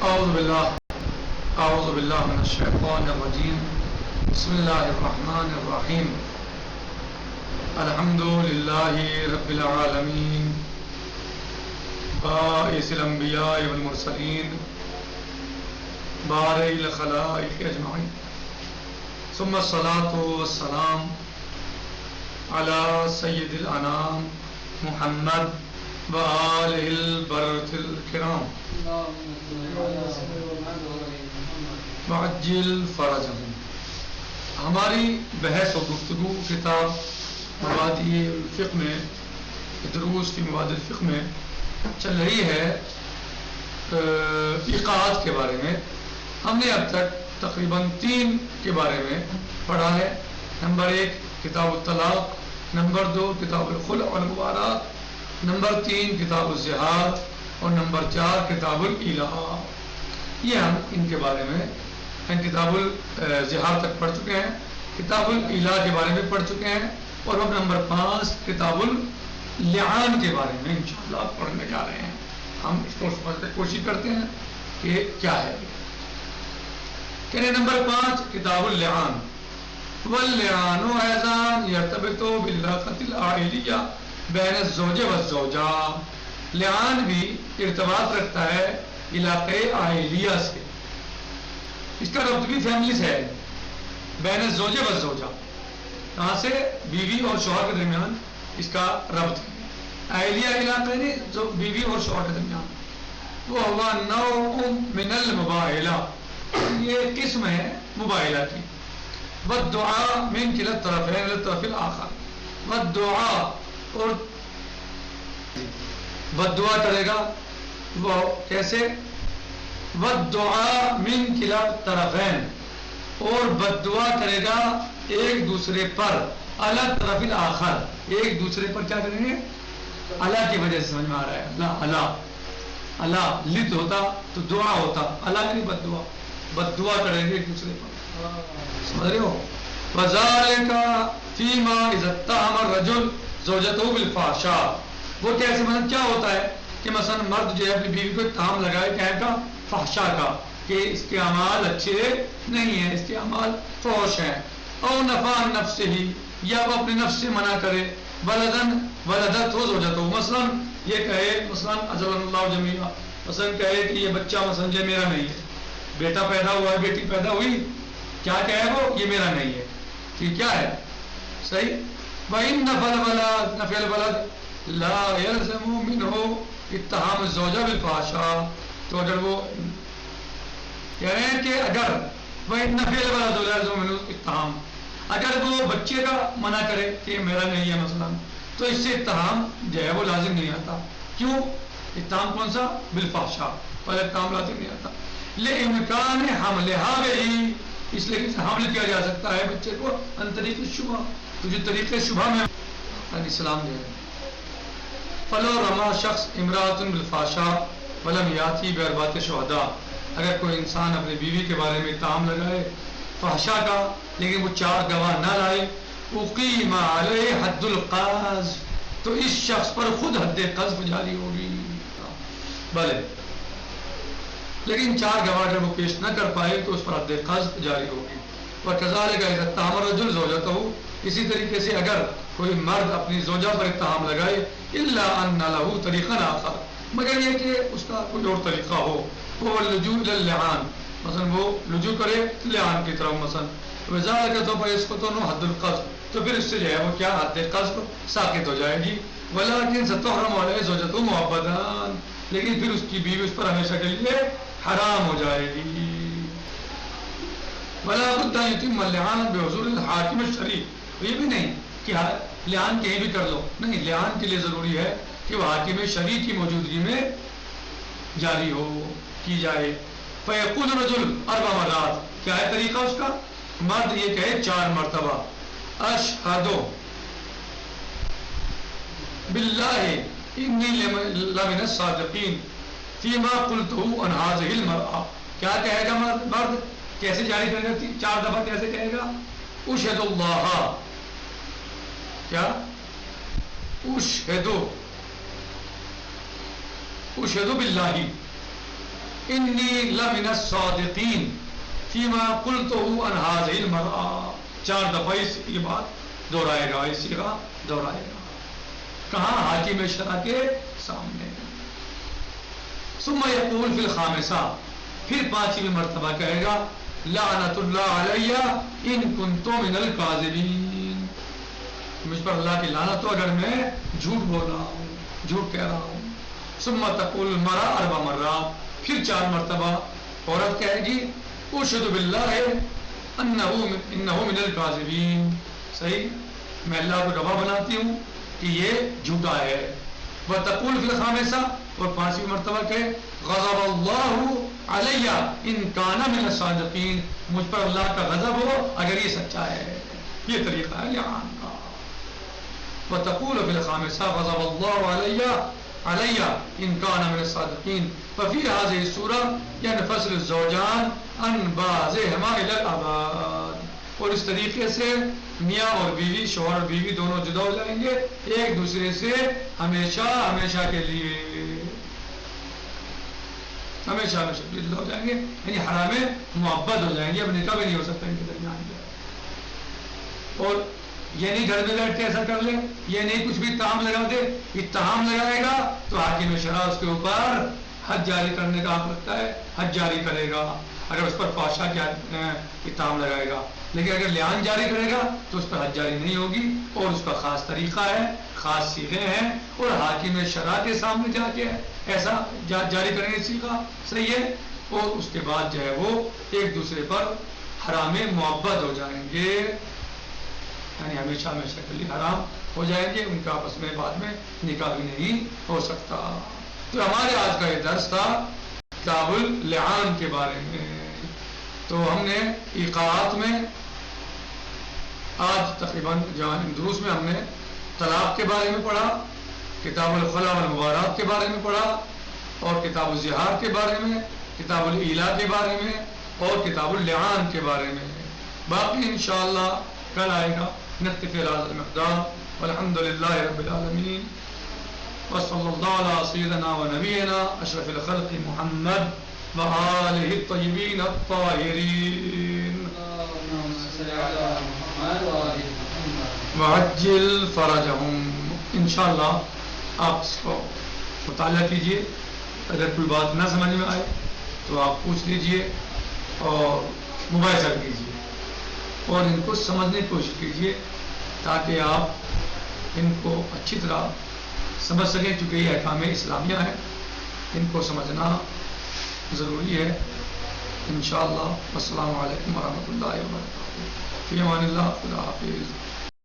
أعوذ بالله من الشيطان الرجيم. بسم الله الرحمن الرحيم. الحمد لله رب العالمين باعث الأنبياء والمرسلين بارئ الخلائق أجمعين ثم الصلاة والسلام على سيد الأنام محمد وآلہ البررة الكرام وعجل فرجهم. ہماری بحث و گفتگو کتاب مبادئ الفقہ میں دروس کی مبادئ الفقہ میں چل رہی ہے ایقاعات کے بارے میں. ہم نے اب تک تقریباً 3 کے بارے میں پڑھا ہے. نمبر 1 کتاب الطلاق، نمبر 2 کتاب الخلع والمبارات، نمبر 3 کتاب الزہار اور نمبر 4 کتاب الإیلاء. یہ ہم ان کے بارے میں کتاب الزہار تک پڑھ چکے ہیں، کتاب الإیلاء کے بارے میں پڑھ چکے ہیں، اور ہم نمبر 5 کتاب اللعان کے بارے میں انشاءاللہ پڑھنے جا رہے ہیں. ہم اس کو سمجھنے کی کوشش کرتے ہیں کہ کیا ہے. کہنے نمبر 5 کتاب اللعان. واللعان ایضاً یرتبط بالعلاقۃ العائلیہ بین الزوج والزوجہ. لعان بھی ارتباط رکھتا ہے علاقے عائلیہ سے. اس کا ربط بھی فیملی سے ہے. بین الزوج والزوجہ کہاں سے؟ بیوی اور شوہر کے درمیان اس کا ربط ہے. عائلیہ علاقے نہیں جو بیوی اور شوہر کے درمیان. وہ ہوا نوع من المباہلہ، یہ قسم ہے مباہلہ کی. والدعاء من کلا الطرفین للطرف الآخر. والدعاء اور بددعا کرے گا وہ کیسے؟ والدعاء من کلا الطرفین، اور بددعا کرے گا ایک دوسرے پر علی الطرف الآخر، ایک دوسرے پر کیا کریں گے؟ اللہ کی وجہ سے. سمجھ میں آ رہا ہے؟ اللہ لت ہوتا تو دعا ہوتا، اللہ نہیں بددعا. بددعا کریں گے ایک دوسرے پر. سمجھ رہے ہو؟ وذالک فیما اذا اتهم الرجل زوجته بالفحشاء. وہ کیسے مثلا کیا ہوتا ہے کہ مثلا مرد جو ہے اپنی بیوی کو اتہام لگائے کہے کا فحشاء کا کہ اس کے اعمال اچھے نہیں ہیں، اس کے اعمال فحش ہیں. او نفع عن نفسه، یا وہ اپنے نفس سے منع کرے. ولدته زوجته، مثلا یہ کہے مثلا اجل اللہ جمیعا، مثلا کہے کہ یہ بچہ مثلا یہ میرا نہیں ہے. بیٹا پیدا ہوا ہے، بیٹی پیدا ہوئی، کیا کہے وہ؟ یہ میرا نہیں ہے. ٹھیک کیا ہے؟ صحیح. وَإِنَّ نَفْيَ الْوَلَدِ لَا يَلْزَمُ مِنْهُ اتهام الزوجہ بالفحشاء. تو اگر وہ کہہ رہے ہیں کہ اگر وَإِنَّ نَفْيَ الْوَلَدِ لَا يَلْزَمُ مِنْهُ اتهام، اگر وہ بچے کا منع کرے کہ میرا نہیں ہے مثلا، تو اس سے اتہام جو ہے وہ لازم نہیں آتا. کیوں؟ اتہام کون سا؟ بالفحشاء. پہلے اتہام لازم نہیں آتا. لِإِمْكَانِ حَمْلِهَا بِهِ، اس لیے کہ حمل کیا جا سکتا ہے بچے کو ان طریق شبہ، تو جو طریقے شبہ میں علیہ السلام جو ہے. فلو رما شخص امراۃ بالفحشاء ولم یاتی باربعۃ شہداء، اگر کوئی انسان اپنی بیوی کے بارے میں اتہام لگائے فحشاء کا لیکن وہ 4 گواہ نہ لائے، اقیم علیہ حد القذف، تو اس شخص پر خود حد قذف جاری ہوگی. بھلے لیکن 4 گواہ اگر وہ پیش نہ کر پائے تو اس پر حد قذف جاری ہوگی. وَكَذَلِكَ إِذَا اتَّهَمَ الرَّجُلُ زَوْجَتَهُ، اسی طریقے سے اگر کوئی مرد اپنی زوجہ پر اتہام لگائے إِلَّا أَنَّ لَهُ طَرِيقًا آخر، مگر یہ کہ اس کا کوئی اور طریقہ ہو، وہ اللجوء إلى اللعان، مثلا وہ لجوء کرے لعان کی طرف مثلا. وَذَلِكَ تو فَيَسْقُطُ حَدُّ الْقَذْفِ، تو پھر اس سے جو ہے وہ کیا حد قذف ساقط ہو جائے گی. وَلَكِنْ سَتُحْرَمُ عَلَيْهِ زَوْجَتُهُ مُؤَبَّدًا، لیکن پھر اس کی بیوی اس پر ہمیشہ کے لیے حرام ہو جائے گی. وَلَا بُدَّ أَن يُتِمَّ اللِّعَانَ بِحُضُورِ الْحَاكِمِ الشَّرْعِيِّ، یہ بھی نہیں کہ لعان کہیں بھی کر لو، نہیں، لعان کے لیے ضروری ہے کہ وہ حاکم شرعی کی موجودگی میں جاری ہو، کی جائے. فَيَقُولُ الرَّجُلُ 4 مرات، کیا ہے طریقہ اس کا؟ مرد یہ کہے 4 مرتبہ اشہد باللہ انی لمن الصادقین فیما قلتہ عن هذه المرأة. کیا کہے گا مرد؟ کیسے جاری کرے گا؟ 4 دفعہ کیسے کہے گا؟ اشہد اللہ، کیا؟ اشہد باللہ، انی لمن الصادقین فیما قلتہ عن هذه المرأة. 4 دفعہ یہ بات دہرائے گا، اسی کا دہرائے گا. کہاں؟ حاکم شرع کے سامنے. ثم یقول فی الخامسہ، پھر 5ویں مرتبہ کہے گا لعنت اللہ علیہ ان کنت من الکاذبین، مجھ پر اللہ کی لعنت ہو اگر میں جھوٹ بول رہا ہوں، جھوٹ کہہ رہا ہوں. ثم تقول المرأة 4 مرات، پھر 4 مرتبہ عورت کہے گی اشہد باللہ انہ من الکاذبین، صحیح، میں اللہ کو گواہ بناتی ہوں کہ یہ جھوٹا ہے. وتقول فی الخامسہ، اور 5ویں مرتبہ کہ غضب اللہ علیہ ان کان من الصادقین، مجھ پر اللہ کا غضب ہو اگر یہ سچا ہے. یہ طریقہ ہے لعان کا. وتقول فی الخامسہ غضب اللہ علیہ ان کان من الصادقین. ففی هذه السورة ينفصل الزوجان عن بعضهما الى الابد. اور اس طریقے سے میاں اور بیوی، شوہر اور بیوی دونوں جدا ہو جائیں گے ایک دوسرے سے ہمیشہ ہمیشہ کے لیے، ہمیشہ ہمیشہ کے لیے جدا ہو جائیں گے، یعنی حرام محبت ہو جائیں گے. اب نکاح بھی نہیں ہو سکتا ان کے درمیان. اور یہ نہیں گھر میں بیٹھ کے ایسا کر لے، یہ نہیں کچھ بھی تاہم لگا دے. یہ تاہم لگائے گا تو حاکم شرع اس کے اوپر حد جاری کرنے کا حق رکھتا ہے، حد جاری کرے گا اگر اس پر فحشہ کی تاہم لگائے گا. لیکن اگر لعان جاری کرے گا تو اس پر حد جاری نہیں ہوگی، اور اس کا خاص طریقہ ہے، خاص صیغے ہیں، اور حاکم شرع کے سامنے جا کے ایسا جاری کرنے سیکھا، صحیح ہے. اور اس کے بعد جو ہے وہ ایک دوسرے پر حرام محبت ہو جائیں گے، یعنی ہمیشہ ہمیشہ کے لیے حرام ہو جائیں گے. ان کا آپس میں بعد میں نکاح بھی نہیں ہو سکتا. تو ہمارے آج کا یہ درس تھا کتاب اللعان کے بارے میں. تو ہم نے ایقاعات میں آج تقریباً دروس میں ہم نے طلاق کے بارے میں پڑھا، کتاب الخلا والمبارات کے بارے میں پڑھا، اور کتاب الزہار کے بارے میں، کتاب الایلاء کے بارے میں، اور کتاب اللعان کے بارے میں. باقی انشاءاللہ کل آئے گا. نکتفی بہذا المقدار والحمد للہ رب العالمین وصلی اللہ علی سیدنا و نبینا اشرف الخلق محمد وآلہ الطیبین الطاہرین وعجل فرجہم. انشاءاللہ آپ اس کو مطالعہ کیجئے، اگر کوئی بات نہ سمجھ میں آئے تو آپ پوچھ لیجئے اور مباحثہ کیجئے، اور ان کو سمجھنے کی کوشش کیجئے تاکہ آپ ان کو اچھی طرح سمجھ سکیں. چونکہ یہ احکام اسلامیہ ہیں، ان کو سمجھنا ضروری ہے. انشاءاللہ. السلام علیکم ورحمۃ اللہ وبرکاتہ. فی امان اللہ. خدا حافظ.